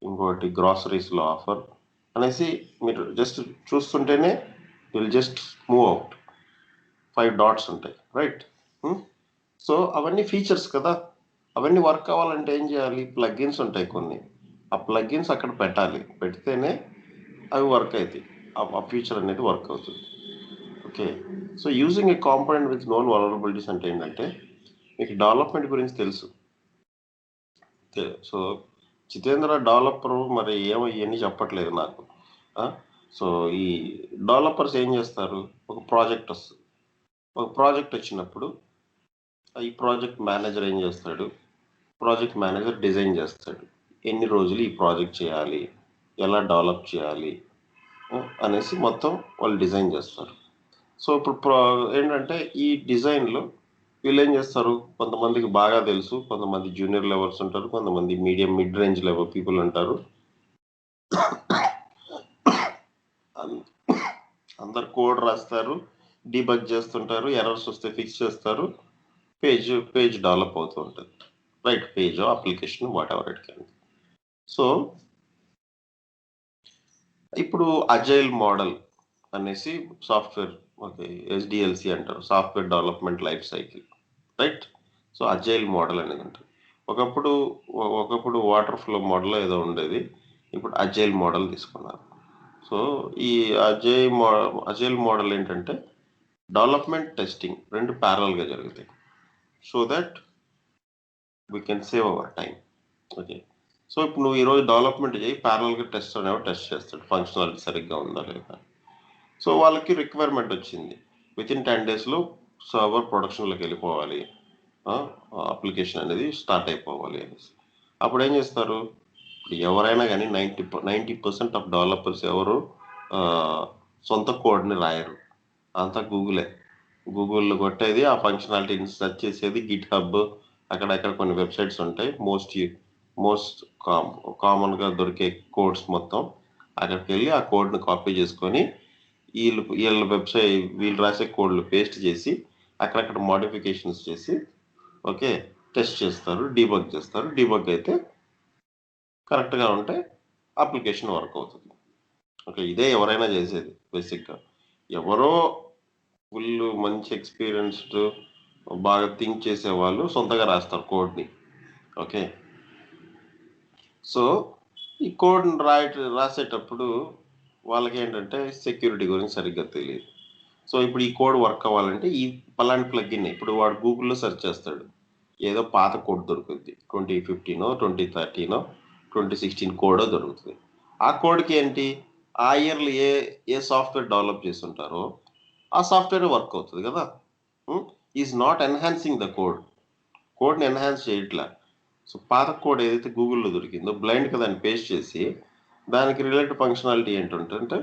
ఇంకోటి గ్రాసరీస్లో ఆఫర్ అనేసి మీరు జస్ట్ చూస్తుంటేనే will just move out. 5 dots ఉంటాయి, రైట్? సో అవన్నీ ఫీచర్స్ కదా, అవన్నీ వర్క్ అవ్వాలంటే ఏం చేయాలి? ప్లగిన్స్ ఉంటాయి కొన్ని, ఆ ప్లగిన్స్ అక్కడ పెట్టాలి. పెడితేనే అవి వర్క్ అవుతాయి, ఆ ఫీచర్ అనేది వర్క్ అవుతుంది. Okay, so using a component with known vulnerabilities అంటే ఏంటంటే, మీకు డెవలప్మెంట్ గురించి తెలుసు. సో జితేంద్ర డెవలపర్ మరి ఏమో ఇవన్నీ చెప్పట్లేదు నాకు. సో ఈ డెవలపర్స్ ఏం చేస్తారు? ఒక ప్రాజెక్ట్ వస్తుంది. ఒక ప్రాజెక్ట్ వచ్చినప్పుడు ఈ ప్రాజెక్ట్ మేనేజర్ ఏం చేస్తాడు? ప్రాజెక్ట్ మేనేజర్ డిజైన్ చేస్తాడు. ఎన్ని రోజులు ఈ ప్రాజెక్ట్ చేయాలి, ఎలా డెవలప్ చేయాలి అనేసి మొత్తం వాళ్ళు డిజైన్ చేస్తారు. సో ఇప్పుడు ఏంటంటే ఈ డిజైన్లో వీళ్ళు ఏం చేస్తారు, కొంతమందికి బాగా తెలుసు, కొంతమంది జూనియర్ లెవెల్స్ ఉంటారు, కొంతమంది medium mid range level people ఉంటారు. అందరు కోడ్ రాస్తారు, డీబగ్ చేస్తుంటారు, ఎర్రర్స్ వస్తే ఫిక్స్ చేస్తారు, పేజ్ డెవలప్ అవుతూ ఉంటుంది. Right, page application what ever it can. So ఇప్పుడు అజైల్ మోడల్ అనేసి సాఫ్ట్వేర్, ఓకే, ఎస్డిఎల్సి అంటారు, software development life cycle. Right. So agile model అనేది ఉంటుంది. ఒకప్పుడు వాటర్ ఫ్లో మోడల్ ఏదో ఉండేది, ఇప్పుడు అజైల్ మోడల్ తీసుకున్నారు. సో ఈ అజైల్ మోడల్ ఏంటంటే డెవలప్మెంట్ టెస్టింగ్ రెండు ప్యారల్గా జరుగుతాయి, so that we can save hour time. Okay. So ఇప్పుడు నువ్వు ఈరోజు డెవలప్మెంట్ చేయి, ప్యారల్గా టెస్ట్ అనేవి టెస్ట్ చేస్తాడు ఫంక్షనాలిటీ సరిగ్గా ఉందా లేదా. సో వాళ్ళకి రిక్వైర్మెంట్ వచ్చింది, వితిన్ 10 daysలో సర్వర్ ప్రొడక్షన్లోకి వెళ్ళిపోవాలి, అప్లికేషన్ అనేది స్టార్ట్ అయిపోవాలి అనేసి. అప్పుడు ఏం చేస్తారు, ఎవరైనా కానీ 90% ఆఫ్ డెవలపర్స్ ఎవరు సొంత కోడ్ని రాయరు, అంతా గూగుల్లో కొట్టేది, ఆ ఫంక్షనాలిటీని సెర్చ్ చేసేది, గిట్ హబ్, అక్కడక్కడ కొన్ని వెబ్సైట్స్ ఉంటాయి, మోస్ట్ కామన్గా దొరికే కోడ్స్ మొత్తం అక్కడికి వెళ్ళి ఆ కోడ్ని కాపీ చేసుకొని వీళ్ళ వెబ్సైట్ వీళ్ళు రాసే కోడ్లు పేస్ట్ చేసి అక్కడక్కడ మోడిఫికేషన్స్ చేసి, ఓకే, టెస్ట్ చేస్తారు, డీబగ్ చేస్తారు. డీబగ్ అయితే కరెక్ట్గా ఉంటే అప్లికేషన్ వర్క్ అవుతుంది. ఓకే, ఇదే ఎవరైనా చేసేది బేసిక్గా. ఎవరో ఫుల్ మంచి ఎక్స్పీరియన్స్డ్ బాగా థింక్ చేసే వాళ్ళు సొంతగా రాస్తారు కోడ్ని. ఓకే. సో ఈ కోడ్ని రాసేటప్పుడు వాళ్ళకి ఏంటంటే సెక్యూరిటీ గురించి సరిగ్గా తెలియదు. సో ఇప్పుడు ఈ కోడ్ వర్క్ అవ్వాలంటే ఈ పలాంటి ప్లగ్గిన్ ఇప్పుడు వాడు గూగుల్లో సెర్చ్ చేస్తాడు, ఏదో పాత కోడ్ దొరుకుతుంది, 2015, 2013, 2016 కోడో దొరుకుతుంది. ఆ కోడ్కి ఏంటి, ఆ ఇయర్లో ఏ సాఫ్ట్వేర్ డెవలప్ చేసి ఉంటారో ఆ సాఫ్ట్వేర్ వర్క్ అవుతుంది కదా. ఈజ్ నాట్ ఎన్హాన్సింగ్ ద కోడ్ని ఎన్హాన్స్ చేయట్లా. సో పాత కోడ్ ఏదైతే గూగుల్లో దొరికిందో బ్లైండ్గా దాన్ని పేస్ట్ చేసి దానికి రిలేటెడ్ ఫంక్షనాలిటీ ఏంటంటే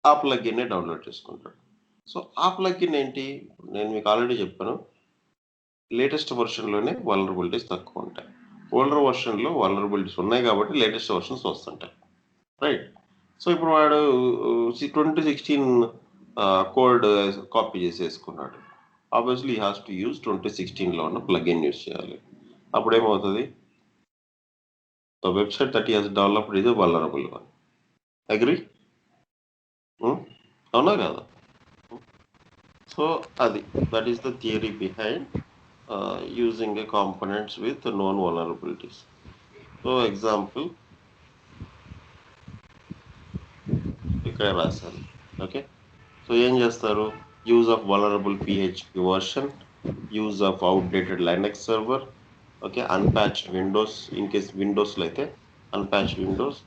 ఆ ప్లగ్గిన్నే డౌన్లోడ్ చేసుకుంటాడు. సో ఆ ప్లగ్గిన్ ఏంటి, నేను మీకు ఆల్రెడీ చెప్పాను, లేటెస్ట్ వర్షన్లోనే వల్నరబిలిటీస్ తక్కువ ఉంటాయి. ఓల్డర్ వర్షన్లో వల్నరబిలిటీస్ ఉన్నాయి కాబట్టి లేటెస్ట్ వర్షన్స్ వస్తుంటాయి. రైట్. సో ఇప్పుడు వాడు 2016 కోడ్ కాపీ చేసి వేసుకున్నాడు. ఆబ్వియస్లీ హ్యాస్ టు యూజ్ 2016లో ఉన్న ప్లగ్ఇన్ యూజ్ చేయాలి. అప్పుడు ఏమవుతుంది, the website that he has developed is vulnerable one. Agree? అవునా కదా? సో అది that is the theory behind using a components with known vulnerabilities. So example ఇక్కడ రాశాను. ఓకే. సో ఏం చేస్తారు, use of vulnerable PHP version, use of outdated Linux server, okay, unpatched Windows, in case విండోస్లో అయితే unpatched Windows,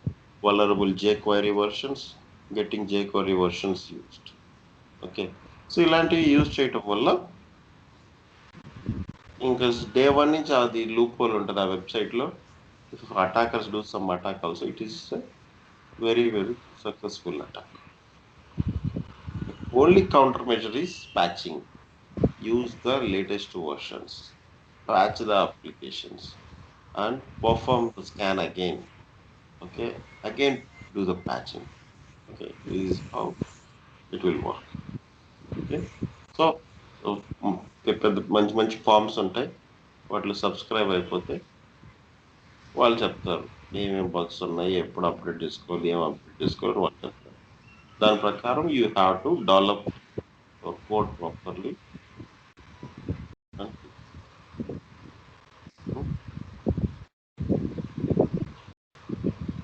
vulnerable jQuery versions, getting jQuery versions used. Okay. So ఇలాంటివి use చేయటం వల్ల ఇంకా డే 1 నుంచి అది లూప్ హోల్ ఉంటుంది ఆ వెబ్సైట్లో. If attackers do some attack also, it is very very successful attack. Only countermeasure is patching. Use the latest versions, patch the applications, and perform the scan again. Okay, again do the patching. Okay, this is how it will work. Okay, so పెద్ద మంచి మంచి forms ఉంటాయి, వాటిలో subscribe అయిపోతే వాళ్ళు చెప్తారు ఏమేమి bugs ఉన్నాయి, ఎప్పుడు అప్డేట్ చేసుకోవాలి, ఏం అప్డేట్ చేసుకోవాలి వాళ్ళు చెప్తారు. దాని ప్రకారం you have to develop code properly.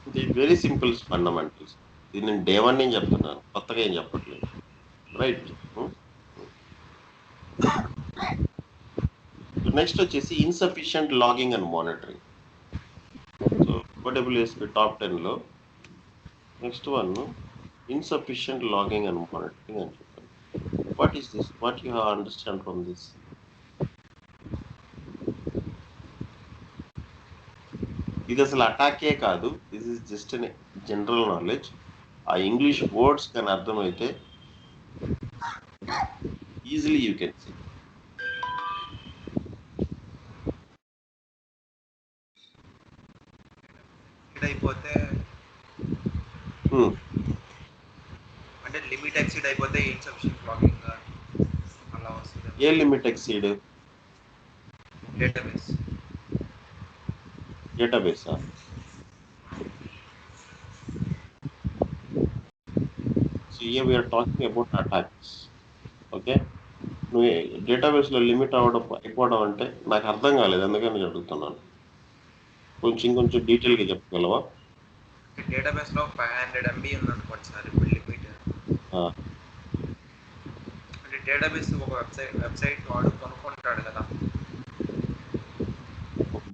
ఇది వెరీ సింపుల్ ఫండమెంటల్స్. ఇది నేను డే 1 నేను చెప్తున్నాను, కొత్తగా ఏం చెప్పట్లేదు. రైట్. నెక్స్ట్ వచ్చేసి insufficient logging and monitoring. So AWS top 10లో next one insufficient logging and monitoring అని చెప్పాను. What is this, what you have understand from this? ఇది అసలు అటాకే కాదు, this is just an general knowledge. ఆ ఇంగ్లీష్ వర్డ్స్ కానీ అర్థమైతే ఈజీలీ యూ కెన్ సీ. అయిపోతే అంటే లిమిట్ ఎక్సీడ్ అయిపోతే ఇన్సఫిషియెంట్ లాగింగ్ అలా వస్తుంది. ఏ లిమిట్ ఎక్సీడ్? డేటాబేసా? So here we are talking about attacks. Okay, నువ్వు డేటాబేస్లో లిమిట్ అయిపోవడం అంటే నాకు అర్థం కాలేదు, అందుకని నేను అడుగుతున్నాను. ఇంకొంచెం డీటెయిల్గా చెప్పగలవా? డేటాబేస్లో 500 MB ఉందనుకోండి సార్ లిమిట్. అంటే డేటాబేస్ ఒక వెబ్సైట్ వాడు కొనుక్కుంటాడు కదా.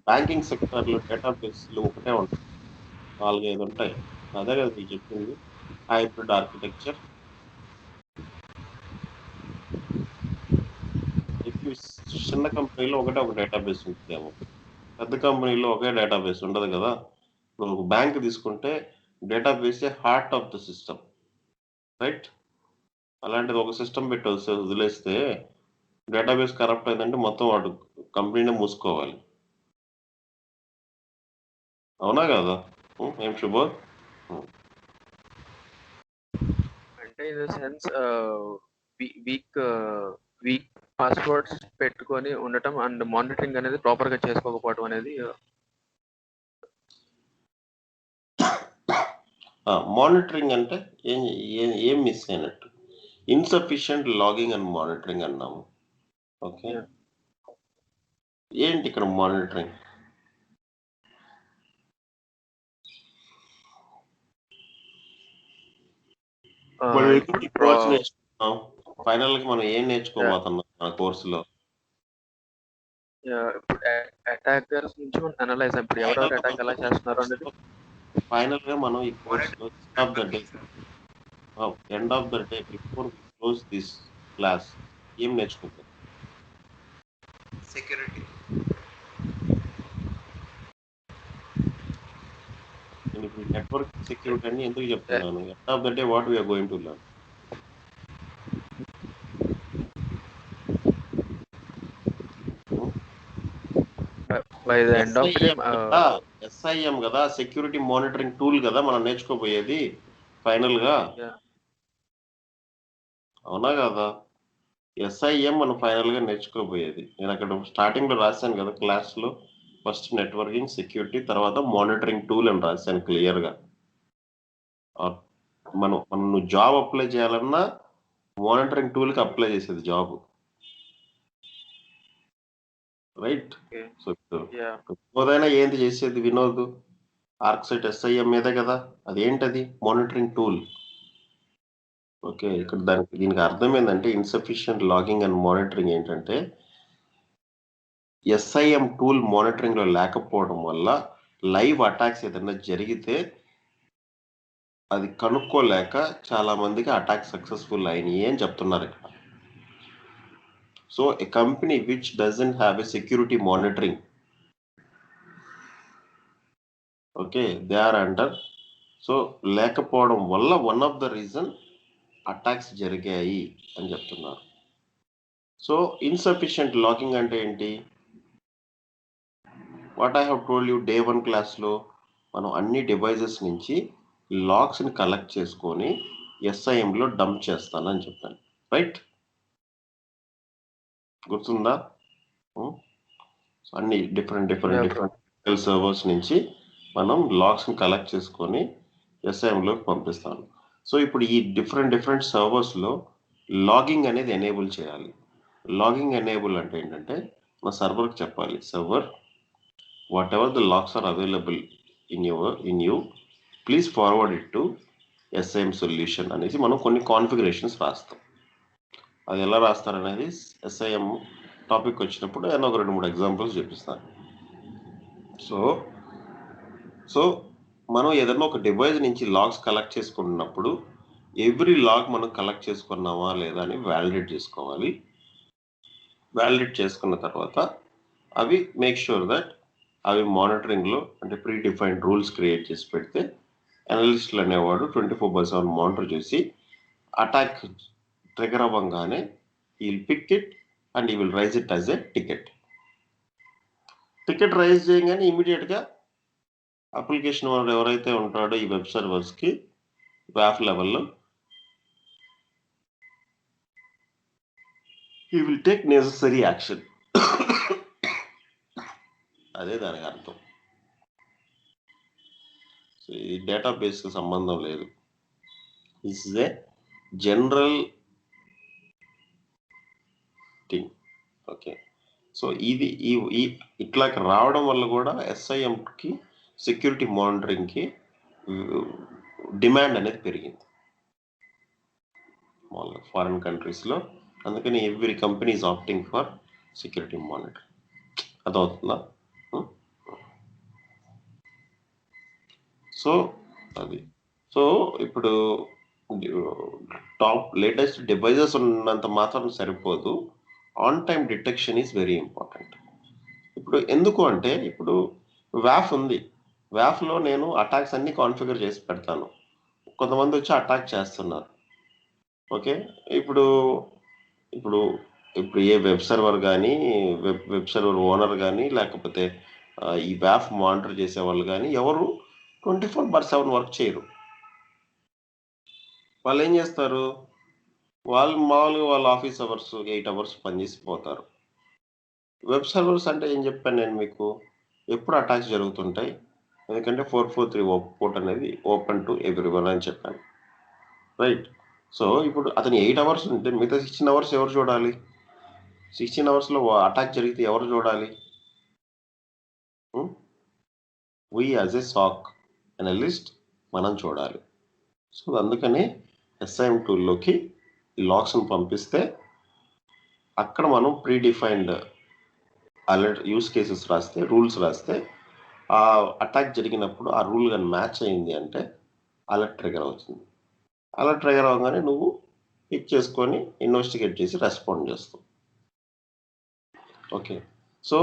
బ్యాంకింగ్ సెక్టర్లో డేటాబేస్లు ఒకటే ఉంటాయి, 4-5 ఉంటాయి. అదే కదా మీకు చెప్పింది హైబ్రిడ్ ఆర్కిటెక్చర్. చిన్న కంపెనీలో ఒక డేటాబేస్ ఉంటుందేమో, పెద్ద కంపెనీలో ఒకే డేటాబేస్ ఉండదు కదా. నువ్వు ఒక బ్యాంక్ తీసుకుంటే database heart of the system, right? అలాంటిది ఒక సిస్టమ్ పెట్టి వదిలేస్తే డేటాబేస్ కరప్ట్ అయిందంటే మొత్తం వాడు కంపెనీనే మూసుకోవాలి. అవునా కదా? ఏం శుభోద్? అంటే in the sense week passwords పెట్టుకొని ఉండటం అండ్ మానిటరింగ్ అనేది ప్రాపర్ గా చేసుకోకపోవడం అనేది మానిటరింగ్ అంటే ఏం మిస్ అయినట్టు? ఇన్సఫిషియంట్ లాగింగ్ అండ్ మానిటరింగ్ అన్నాము. ఓకే, ఏంటి ఇక్కడ మానిటరింగ్? ఫైనల్ గా మనం ఏం నేర్చుకోబోతున్నాం మన కోర్సులో? ఇప్పుడు అటాకర్స్ నుంచి మనం అనలైజ్ ఇప్పుడు ఎవరెవరు అటాక్ ఎలా చేస్తున్నారు అనేది ఫైనల్ గా మనం ఈ కోర్సులో end of the day before we close this class ఏం నేర్చుకుంటాం? సెక్యూరిటీ. నేను ఇప్పుడు నెట్వర్క్ సెక్యూరిటీ అని ఎందుకు చెప్తున్నాను? End of the day what we are going to learn? By the end of the SIM కదా, సెక్యూరిటీ మానిటరింగ్ టూల్ కదా మనం నేర్చుకోబోయేది ఫైనల్ గా. అవునా కదా? ఎస్ఐఎం మనం ఫైనల్ గా నేర్చుకోబోయేది. నేను అక్కడ స్టార్టింగ్ లో రాశాను కదా క్లాస్ లో, ఫస్ట్ నెట్వర్కింగ్ సెక్యూరిటీ, తర్వాత మానిటరింగ్ టూల్ అని రాశాను క్లియర్ గా. మనం నువ్వు జాబ్ అప్లై చేయాలన్నా మానిటరింగ్ టూల్ కి అప్లై చేసేది జాబ్, రైట్? సో వినోదైనా ఏంటి చేసేది? వినోద్ ఆర్క్సైట్ ఎస్ఐఎం మీదే కదా, అదేంటది? Monitoring tool. ఓకే, ఇక్కడ దీనికి అర్థం ఏంటంటే ఇన్సఫిషియంట్ లాగింగ్ అండ్ మానిటరింగ్ ఏంటంటే ఎస్ఐఎం టూల్ మానిటరింగ్ లో లేకపోవడం వల్ల లైవ్ అటాక్స్ ఏదైనా జరిగితే అది కనుక్కోలేక చాలా మందికి అటాక్ సక్సెస్ఫుల్ అయినాయి అని చెప్తున్నారు ఇక్కడ. So a company which doesn't have a security monitoring, okay, they are under. So లేకపోవడం వల్ల one of the reason attacks జరిగాయి అని చెప్తున్నారు. సో ఇన్సఫిషియంట్ లాగింగ్ అంటే ఏంటి? What I have told you day 1 క్లాస్లో, మనం అన్ని డివైజెస్ నుంచి లాగ్స్ని కలెక్ట్ చేసుకొని ఎస్ఐఎంలో డంప్ చేస్తానని చెప్పాను, రైట్? గుర్తుందా? అన్ని డిఫరెంట్ సర్వర్స్ నుంచి మనం లాగ్స్ని కలెక్ట్ చేసుకొని ఎస్ఐఎంలోకి పంపిస్తాను. సో ఇప్పుడు ఈ డిఫరెంట్ సర్వర్స్లో లాగింగ్ అనేది ఎనేబుల్ చేయాలి. లాగింగ్ ఎనేబుల్ అంటే ఏంటంటే మన సర్వర్కి చెప్పాలి, server whatever the logs are available in you please forward it to SIM solution అనేసి మనం కొన్ని కాన్ఫిగరేషన్స్ రాస్తాం. అది ఎలా రాస్తారనేది ఎస్ఐఎం టాపిక్ వచ్చినప్పుడు నేను ఒక 2-3 ఎగ్జాంపుల్స్ చూపిస్తాను. సో మనం ఏదైనా ఒక డివైస్ నుంచి లాగ్స్ కలెక్ట్ చేసుకున్నప్పుడు ఎవ్రీ లాగ్ మనం కలెక్ట్ చేసుకున్నామా లేదా అని వ్యాలిడేట్ చేసుకోవాలి. వ్యాలిడేట్ చేసుకున్న తర్వాత అవి మేక్ షూర్ దట్ అవి మానిటరింగ్లో అంటే ప్రీ డిఫైన్డ్ రూల్స్ క్రియేట్ చేసి పెడితే అనలిస్టులు అనేవాడు 24/7 మానిటర్ చేసి అటాక్ ట్రిగర్ అవ్వగానే ఈ విల్ పిక్ ఇట్ అండ్ ఈ will raise it as a ticket raise చేయగానే ఇమీడియట్గా అప్లికేషన్ ఓనర్ ఎవరైతే ఉంటాడో ఈ వెబ్ సర్వర్స్కి వ్యాఫ్ లెవెల్లో he will take necessary action. అదే దానికి అర్థం. సో ఇది డేటాబేస్కి సంబంధం లేదు. This is a general thing. Okay, so ఇది ఈ ఇట్లా రావడం వల్ల కూడా ఎస్ఐఎంకి సెక్యూరిటీ మానిటరింగ్కి డిమాండ్ అనేది పెరిగింది మామూలుగా ఫారిన్ కంట్రీస్లో. అందుకని every company is opting for security monitoring. అదవుతుందా? సో అది. సో ఇప్పుడు టాప్ లేటెస్ట్ డివైజెస్ ఉన్నంత మాత్రం సరిపోదు, on time detection is very important. ఇప్పుడు ఎందుకు అంటే ఇప్పుడు వ్యాఫ్ ఉంది, వ్యాఫ్లో నేను అటాక్స్ అన్ని కాన్ఫిగర్ చేసి పెడతాను, కొంతమంది వచ్చి అటాక్ చేస్తున్నారు. ఓకే, ఇప్పుడు ఇప్పుడు ఇప్పుడు ఏ వెబ్ సర్వర్ కానీ వెబ్ సర్వర్ ఓనర్ కానీ లేకపోతే ఈ వ్యాఫ్ మానిటర్ చేసే వాళ్ళు కానీ ఎవరు 24/7 వర్క్ చేయరు. వాళ్ళు ఏం చేస్తారు, వాళ్ళు మామూలుగా వాళ్ళ ఆఫీస్ అవర్స్ 8 అవర్స్ పనిచేసి పోతారు. వెబ్ సర్వర్స్ అంటే ఏం చెప్పాను నేను మీకు, ఎప్పుడు అటాక్స్ జరుగుతుంటాయి, ఎందుకంటే 443 పోర్ట్ అనేది ఓపెన్ టు ఎవ్రీవన్ అని చెప్పాను, రైట్? సో ఇప్పుడు అతను 8 అవర్స్ ఉంటే మిగతా 16 అవర్స్ ఎవరు చూడాలి? 16 అవర్స్లో అటాక్ జరిగితే ఎవరు చూడాలి? We as a SOC analyst మనం చూడాలి. సో అందుకని ఎస్ఐఎం టూల్లోకి ఈ లాగ్స్ని పంపిస్తే అక్కడ మనం pre defined alert use cases రాస్తే, రూల్స్ రాస్తే, ఆ అటాక్ జరిగినప్పుడు ఆ రూల్ కానీ మ్యాచ్ అయింది అంటే అలర్ట్ ట్రిగర్ అవుతుంది. అలర్ట్ ట్రిగర్ అవగానే నువ్వు పిక్ చేసుకొని ఇన్వెస్టిగేట్ చేసి రెస్పాండ్ చేస్తావు. ఓకే, సో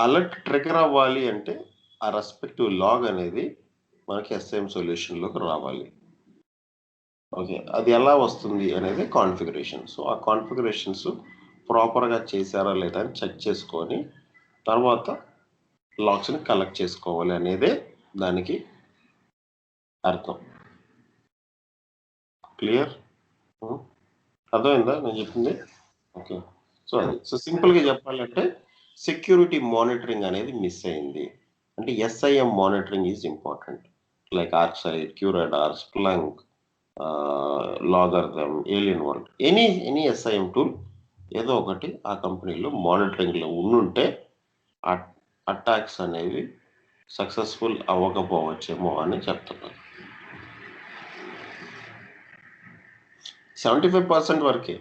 అలర్ట్ ట్రిగర్ అవ్వాలి అంటే ఆ రెస్పెక్టివ్ లాగ్ అనేది మనకి ఎస్ఐఎం సొల్యూషన్లోకి రావాలి. ఓకే, అది ఎలా వస్తుంది అనేది కాన్ఫిగరేషన్. సో ఆ కాన్ఫిగరేషన్స్ ప్రాపర్గా చేశారా లేదా అని చెక్ చేసుకొని తర్వాత లాగ్స్ని కలెక్ట్ చేసుకోవాలి అనేదే దానికి అర్థం. క్లియర్? అర్థమైందా నేను చెప్పింది? ఓకే, సో అది. సో సింపుల్గా చెప్పాలంటే సెక్యూరిటీ మానిటరింగ్ అనేది మిస్ అయింది. అంటే SIEM monitoring is important, like ArcSight, QRadar, Splunk, LogRhythm, Alien World, any SIEM tool ఏదో ఒకటి ఆ కంపెనీలో మానిటరింగ్లో ఉండుంటే అటాక్స్ అనేవి సక్సెస్ఫుల్ అవ్వకపోవచ్చేమో అని చెప్తున్నారు. 75% వరకే.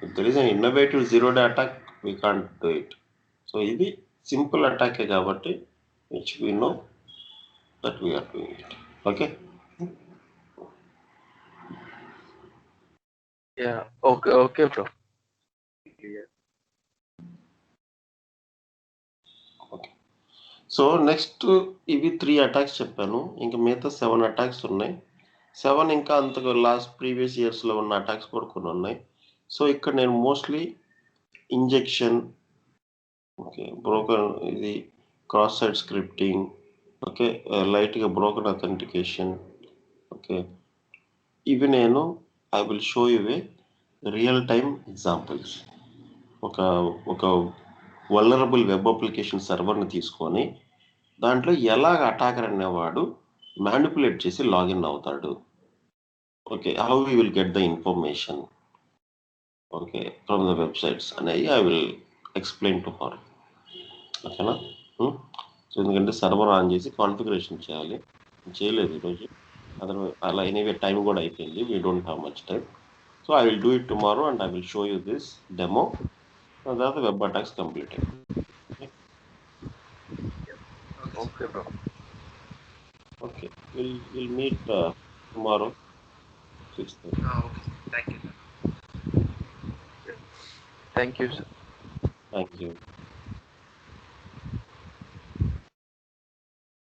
If there is an innovative zero-day attack, we can't do it. So ఇది సింపుల్ అటాకే కాబట్టి which we know that we are doing it. Okay? Yeah, okay bro. Okay. So next ఇవి 3 అటాక్స్ చెప్పాను, ఇంకా మిగతా 7 అటాక్స్ ఉన్నాయి. 7 ఇంకా అంతగా లాస్ట్ ప్రీవియస్ ఇయర్స్లో ఉన్న అటాక్స్ కూడా కొన్ని ఉన్నాయి. సో ఇక్కడ నేను మోస్ట్లీ ఇంజెక్షన్, ఓకే, బ్రోకన్, ఇది క్రాస్ సైట్ స్క్రిప్టింగ్, ఓకే, లైట్గా బ్రోకన్ అథెంటికేషన్, ఓకే, ఇవి నేను I will show you a real time examples. ఒక వల్నరబుల్ వెబ్ అప్లికేషన్ సర్వర్ని తీసుకొని దాంట్లో ఎలాగ అటాకర్ అనేవాడు మ్యానిపులేట్ చేసి లాగిన్ అవుతాడు, okay, how you will get the information, okay, from the websites అనేవి I will explain to her. ఓకేనా? సో ఎందుకంటే సర్వర్ ఆన్ చేసి కాన్ఫిగరేషన్ చేయాలి, చేయలేదు ఈరోజు, అలా ఎనీవే టైం కూడా అయిపోయింది, we don't have much time. So I will do it tomorrow and I will show you this demo, తర్వాత web attacks complete. Okay bro. Okay, we'll meet tomorrow 6:30. Okay, thank you. Thank you sir. Thank you.